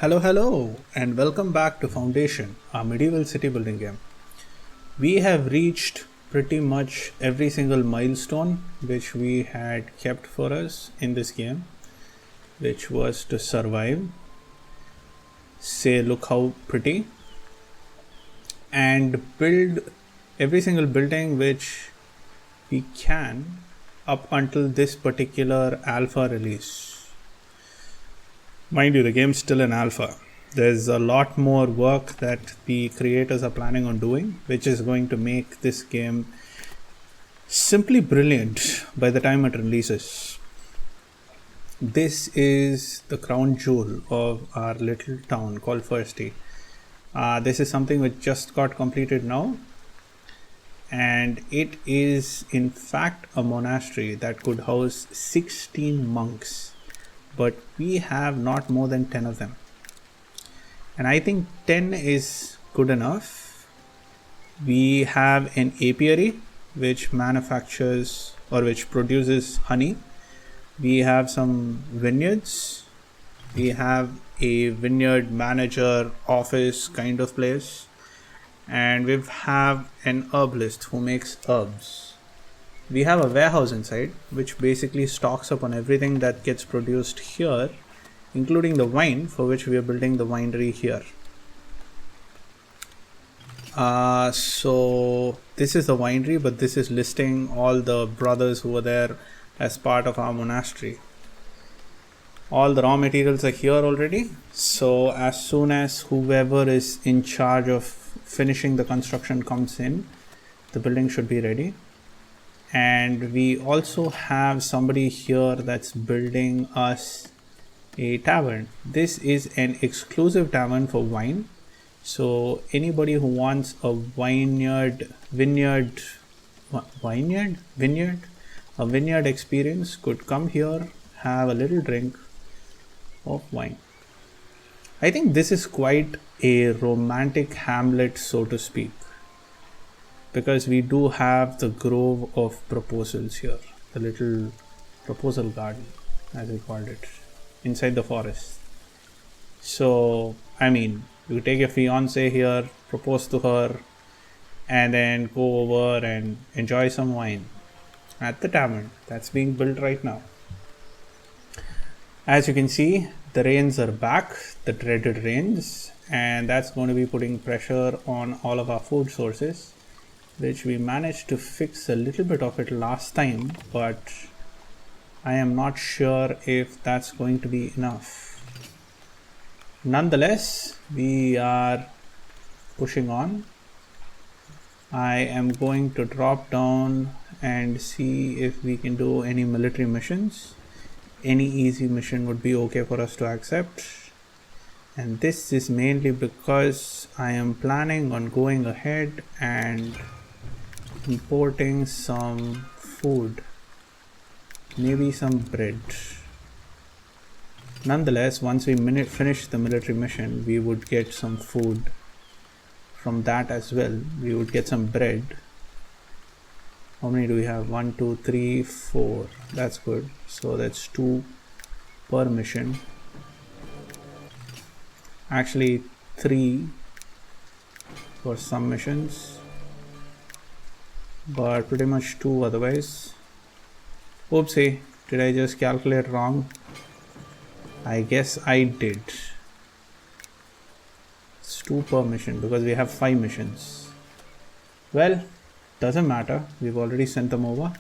Hello, and welcome back to Foundation, our medieval city building game. We have reached pretty much every single milestone which we had kept for us in this game, which was to survive, say, look how pretty, and build every single building which we can up until this particular alpha release. Mind you, the game's still in alpha. There's a lot more work that the creators are planning on doing, which is going to make this game simply brilliant by the time it releases. This is the crown jewel of our little town called Firstie. This is something which just got completed now, and it is in fact a monastery that could house 16 monks. But we have not more than 10 of them, and I think 10 is good enough. We have an apiary which manufactures or which produces honey. We have some vineyards. We have a vineyard manager office kind of place, and we have an herbalist who makes herbs. We have a warehouse inside which basically stocks up on everything that gets produced here, including the wine, for which we are building the winery here. So this is the winery, but this is listing all the brothers who were there as part of our monastery. All the raw materials are here already, so as soon as whoever is in charge of finishing the construction comes in, the building should be ready. And we also have somebody here that's building us a tavern. This is an exclusive tavern for wine, so anybody who wants a vineyard experience could come here, have a little drink of wine. I think this is quite a romantic hamlet, so to speak, because we do have the grove of proposals here, the little proposal garden, as we called it, inside the forest. So, I mean, you take your fiance here, propose to her, and then go over and enjoy some wine at the tavern that's being built right now. As you can see, the rains are back, the dreaded rains, and that's going to be putting pressure on all of our food sources, which we managed to fix a little bit of it last time, but I am not sure if that's going to be enough. Nonetheless, we are pushing on. I am going to drop down and see if we can do any military missions. Any easy mission would be okay for us to accept. And this is mainly because I am planning on going ahead and importing some food, maybe some bread. Nonetheless, once we finish the military mission, we would get some food from that as well. We would get some bread. How many do we have? 1, 2, 3, 4. That's good. So that's 2 per mission. Actually 3 for some missions, but pretty much 2 otherwise. Oopsie, did I just calculate wrong? I guess I did. It's 2 per mission because we have 5 missions. Well, doesn't matter, we've already sent them over.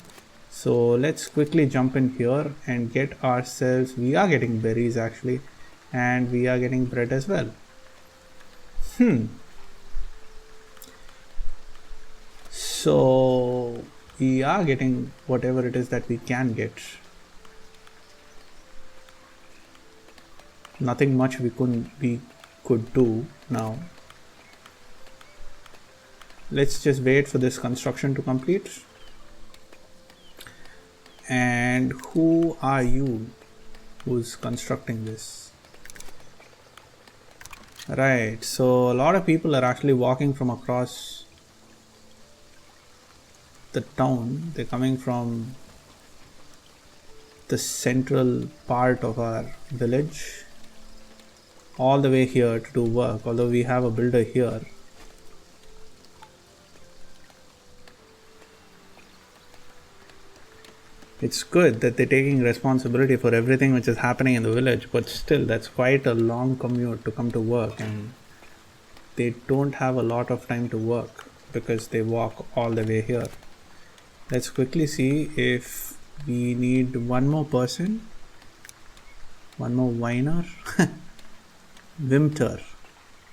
So let's quickly jump in here and get ourselves, we are getting berries actually, and we are getting bread as well. So we are getting whatever it is that we can get. Nothing much we could do now. Let's just wait for this construction to complete. And who are you who's constructing this? Right, so a lot of people are actually walking from across the town. They're coming from the central part of our village, all the way here to do work, although we have a builder here. It's good that they're taking responsibility for everything which is happening in the village, but still, that's quite a long commute to come to work, and they don't have a lot of time to work because they walk all the way here. Let's quickly see if we need one more person, one more viner. Wimter.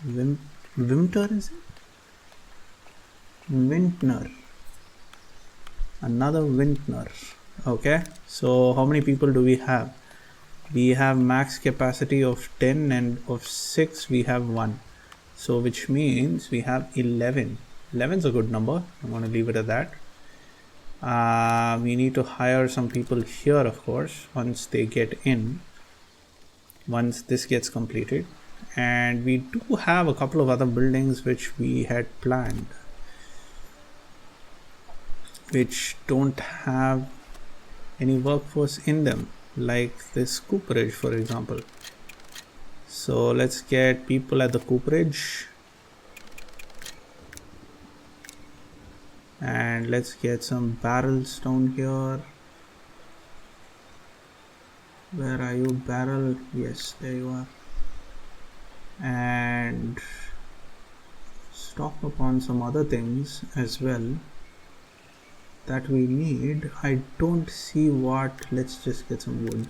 Wimter is it? Vintner. Another vintner. Okay, so how many people do we have? We have max capacity of 10, and of 6 we have 1. So which means we have 11. 11 is a good number. I'm going to leave it at that. We need to hire some people here, of course, once they get in, once this gets completed. And we do have a couple of other buildings which we had planned, which don't have any workforce in them, like this cooperage, for example. So let's get people at the cooperage, and let's get some barrels down here. Where are you, barrel? Yes, there you are. And stock upon some other things as well that we need. I don't see what. Let's just get some wood,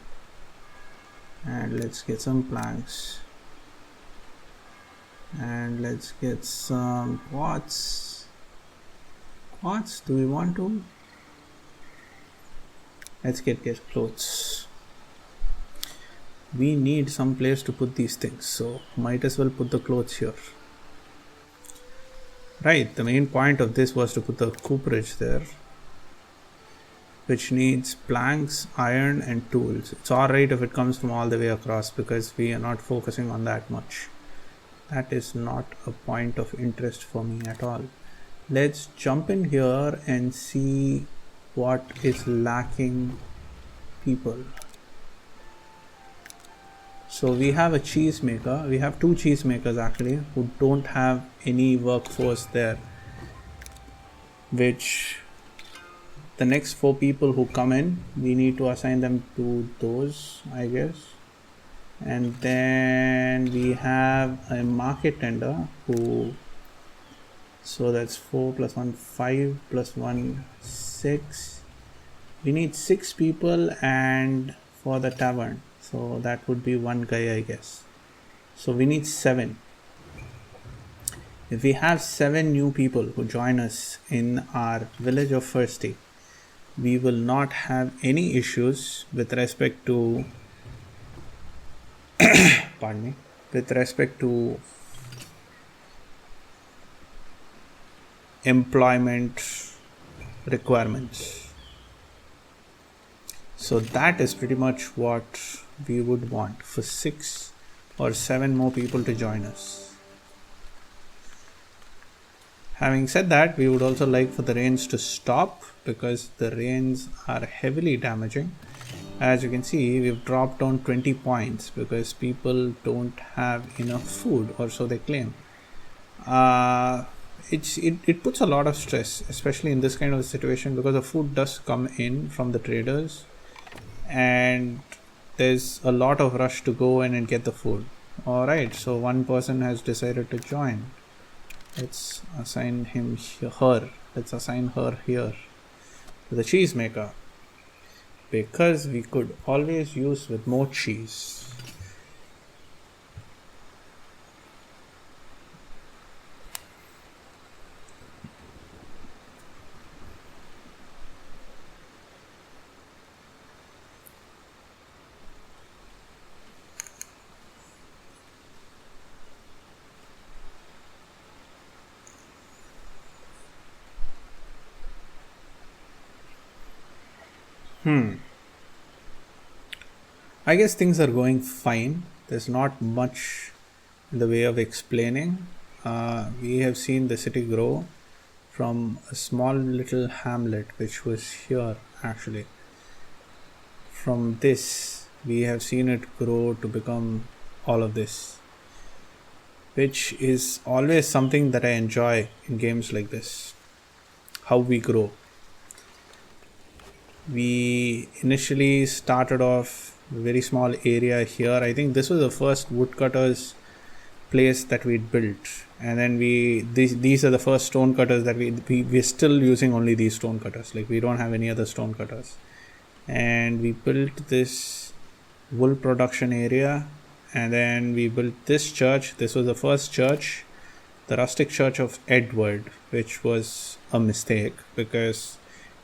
and let's get some planks, and let's get some quartz. Do we want to? Let's get clothes. We need some place to put these things, so might as well put the clothes here. Right, the main point of this was to put the cooperage there, which needs planks, iron and tools. It's alright if it comes from all the way across, because we are not focusing on that much. That is not a point of interest for me at all. Let's jump in here and see what is lacking people. So we have a cheese maker. We have 2 cheese makers actually who don't have any workforce there, which the next 4 people who come in, we need to assign them to those, I guess. And then we have a market tender who, so that's 4 plus 1, 5 plus 1, 6. We need 6 people, and for the tavern, so that would be 1 guy, I guess. So we need 7. If we have 7 new people who join us in our village of Firstie, we will not have any issues with respect to pardon me, with respect to employment requirements. So that is pretty much what we would want, for 6 or 7 more people to join us. Having said that, we would also like for the rains to stop, because the rains are heavily damaging. As you can see, we've dropped down 20 points because people don't have enough food, or so they claim. It puts a lot of stress, especially in this kind of situation, because the food does come in from the traders and there's a lot of rush to go in and get the food. Alright, so one person has decided to join. Let's assign him her. Let's assign her here to the cheese maker, because we could always use with more cheese. I guess things are going fine. There's not much in the way of explaining. We have seen the city grow from a small little hamlet which was here actually. From this, we have seen it grow to become all of this. which is always something that I enjoy in games like this. How we grow. We initially started off a very small area here. I think this was the first woodcutters place that we'd built, and then these are the first stone cutters that we're still using only these stone cutters. Like, we don't have any other stone cutters. And we built this wool production area, and then we built this church. This was the first church, the rustic church of Edward, which was a mistake because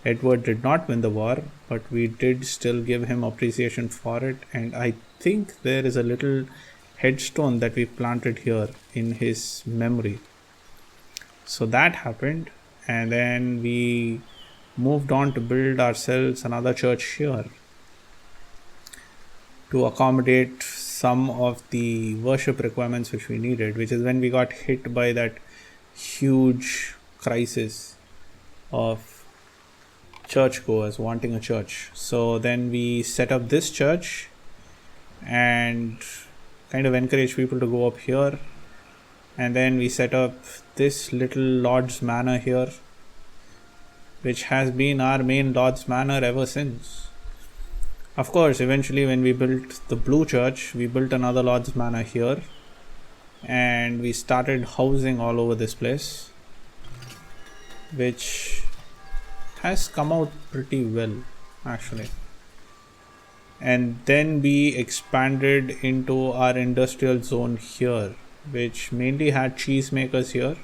Edward did not win the war, but we did still give him appreciation for it. And I think there is a little headstone that we planted here in his memory. So that happened, and then we moved on to build ourselves another church here to accommodate some of the worship requirements which we needed, which is when we got hit by that huge crisis of churchgoers wanting a church. So then we set up this church and kind of encourage people to go up here, and then we set up this little Lord's Manor here, which has been our main Lord's Manor ever since. Of course, eventually when we built the blue church, we built another Lord's Manor here, and we started housing all over this place, which has come out pretty well actually. And then we expanded into our industrial zone here, which mainly had cheese makers here.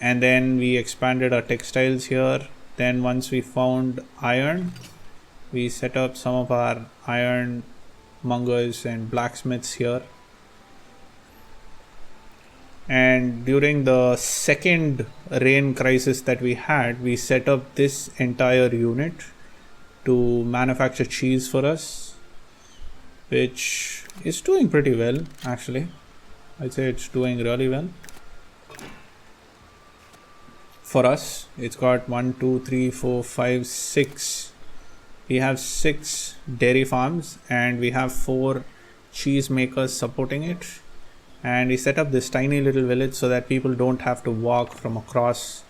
And then we expanded our textiles here. Then once we found iron, we set up some of our iron mongers and blacksmiths here. And during the second rain crisis that we had, we set up this entire unit to manufacture cheese for us, which is doing pretty well actually. I'd say it's doing really well for us. It's got 1, 2, 3, 4, 5, 6. We have 6 dairy farms, and we have 4 cheese makers supporting it. And we set up this tiny little village so that people don't have to walk from across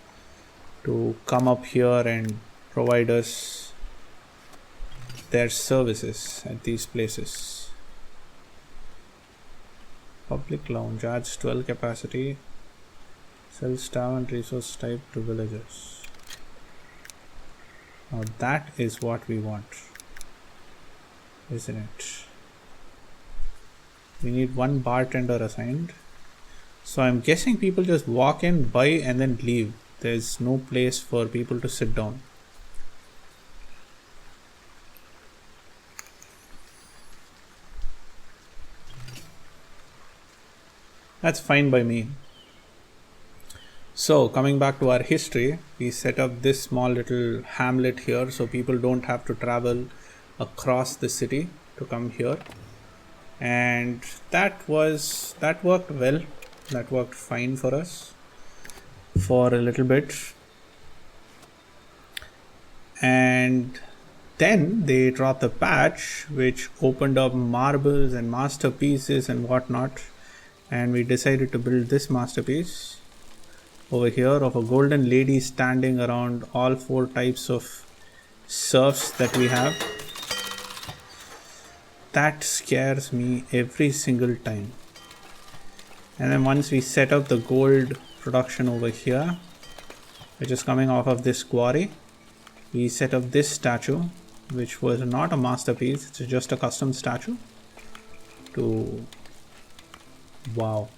to come up here and provide us their services at these places. Public lounge adds 12 capacity, sells tavern resource type to villagers. Now that is what we want, isn't it? We need 1 bartender assigned. So I'm guessing people just walk in, buy, and then leave. There's no place for people to sit down. That's fine by me. So coming back to our history, we set up this small little hamlet here so people don't have to travel across the city to come here. And that worked well. That worked fine for us for a little bit. And then they dropped a patch which opened up marbles and masterpieces and whatnot, and we decided to build this masterpiece over here of a golden lady standing around all 4 types of serfs that we have. That scares me every single time. And then once we set up the gold production over here, which is coming off of this quarry, we set up this statue, which was not a masterpiece, it's just a custom statue. Wow,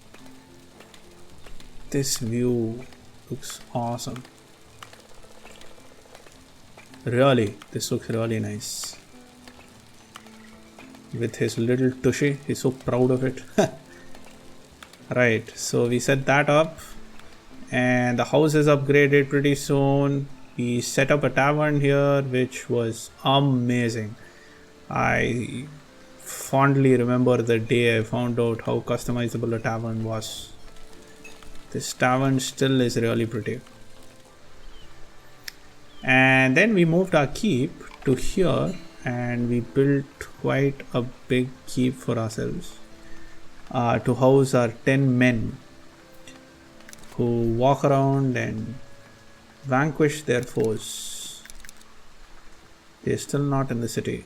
this view looks awesome. Really, this looks really nice. With his little tushy, he's so proud of it. Right, so we set that up, and the house is upgraded pretty soon. We set up a tavern here, which was amazing. I fondly remember the day I found out how customizable a tavern was. This tavern still is really pretty. And then we moved our keep to here, and we built quite a big keep for ourselves. to house our 10 men who walk around and vanquish their foes. They're still not in the city.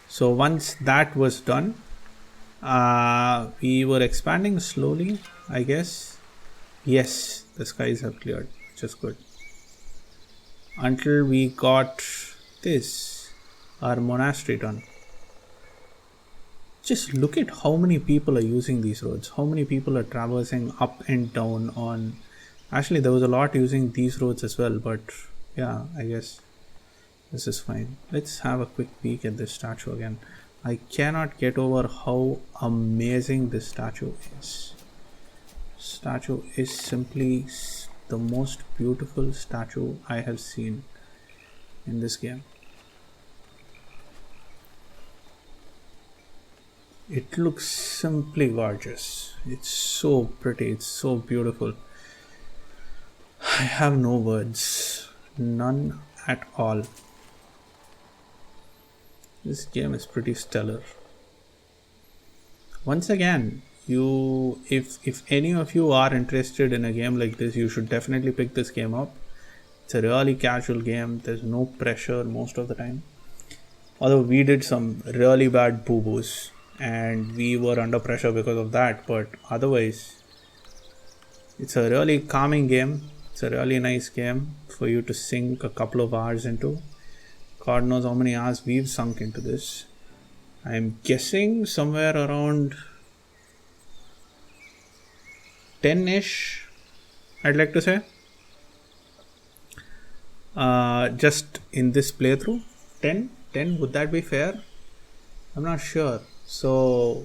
So once that was done, we were expanding slowly, I guess. Yes, the skies have cleared, which is good. Until we got this, our monastery done. Just look at how many people are using these roads. How many people are traversing up and down on... Actually, there was a lot using these roads as well, but yeah, I guess this is fine. Let's have a quick peek at this statue again. I cannot get over how amazing this statue is. Statue is simply the most beautiful statue I have seen in this game. It looks simply gorgeous. It's so pretty, it's so beautiful. I have no words, none at all. This game is pretty stellar. Once again, if any of you are interested in a game like this, you should definitely pick this game up. It's a really casual game. There's no pressure most of the time. Although we did some really bad boo-boos and we were under pressure because of that, but otherwise it's a really calming game. It's a really nice game for you to sink a couple of hours into. God knows how many hours we've sunk into this. I'm guessing somewhere around 10-ish, I'd like to say. Just in this playthrough. 10, would that be fair? I'm not sure. So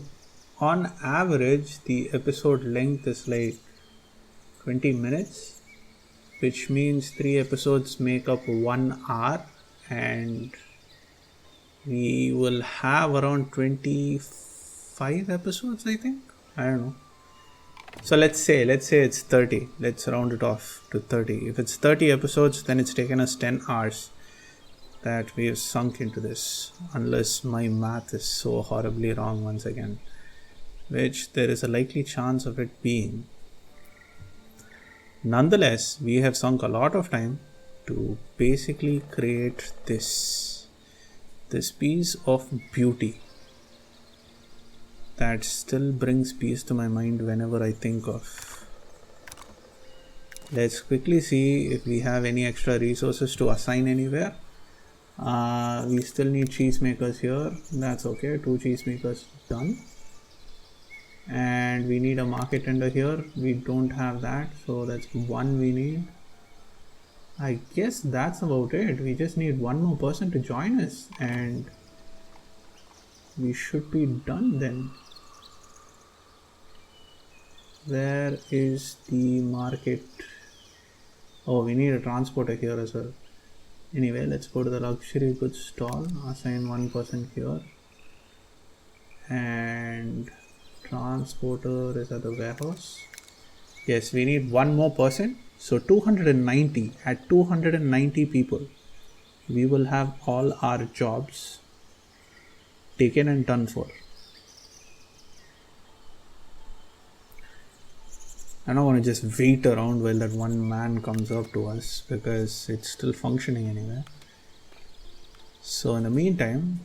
on average the episode length is like 20 minutes, which means 3 episodes make up 1 hour, and we will have around 25 episodes, I think. I don't know. So let's say it's 30. Let's round it off to 30. If it's 30 episodes, then it's taken us 10 hours that we have sunk into this, unless my math is so horribly wrong once again, which there is a likely chance of it being. Nonetheless, we have sunk a lot of time to basically create this piece of beauty that still brings peace to my mind whenever I think of. Let's quickly see if we have any extra resources to assign anywhere. We still need cheesemakers here. That's okay. 2 cheesemakers done. And we need a market tender here. We don't have that, so that's 1 we need. I guess that's about it. We just need 1 more person to join us and we should be done then. Where is the market? Oh, we need a transporter here as well. Anyway, let's go to the luxury goods stall, assign 1 person here, and transporter is at the warehouse. Yes, we need 1 more person. So 290. At 290 people, we will have all our jobs taken and done for. I don't want to just wait around while that 1 man comes up to us, because it's still functioning anyway. So in the meantime,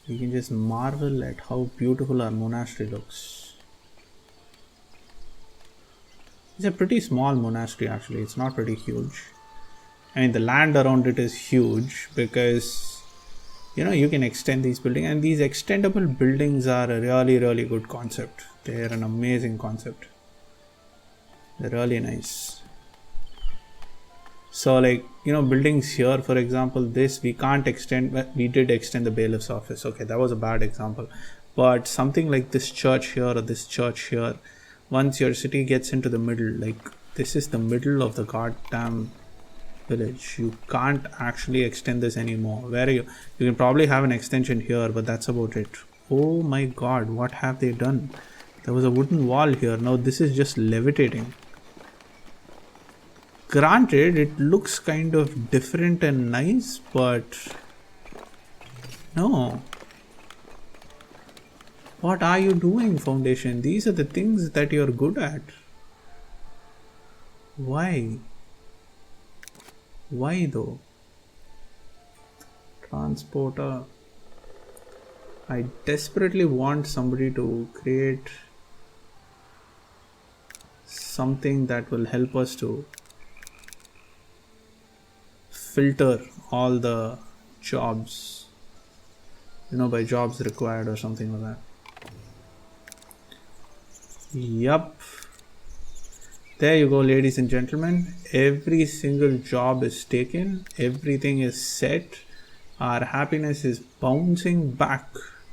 we can just marvel at how beautiful our monastery looks. It's a pretty small monastery actually, it's not pretty huge. I mean, the land around it is huge because, you know, you can extend these buildings, and these extendable buildings are a really good concept. They're an amazing concept. They're really nice. So like, you know, buildings here, for example, this we can't extend, but we did extend the bailiff's office. Okay, that was a bad example. But something like this church here or this church here, once your city gets into the middle, like this is the middle of the goddamn village, you can't actually extend this anymore. Where you can probably have an extension here, but that's about it. Oh my god, what have they done? There was a wooden wall here. Now this is just levitating. Granted, it looks kind of different and nice, but no. What are you doing, Foundation? These are the things that you're good at. Why? Why though? Transporter. I desperately want somebody to create something that will help us to filter all the jobs, by jobs required or something like that. Yup. There you go, ladies and gentlemen. Every single job is taken. Everything is set. Our happiness is bouncing back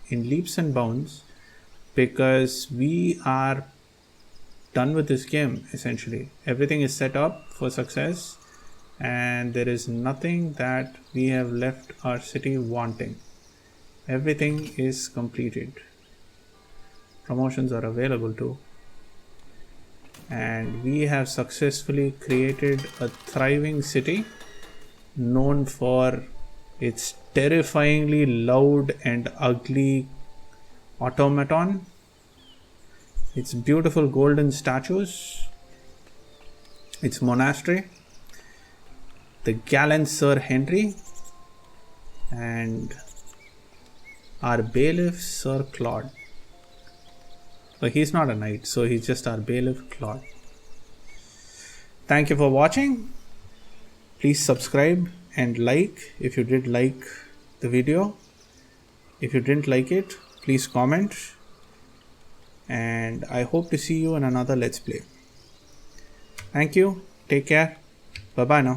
in leaps and bounds because we are done with this game, essentially. Everything is set up for success and there is nothing that we have left our city wanting. Everything is completed. Promotions are available too. And we have successfully created a thriving city known for its terrifyingly loud and ugly automaton, its beautiful golden statues, its monastery, the gallant Sir Henry, and our bailiff Sir Claude. But he's not a knight, so he's just our bailiff Claude. Thank you for watching. Please subscribe and like if you did like the video. If you didn't like it, please comment. And I hope to see you in another Let's Play. Thank you. Take care. Bye bye now.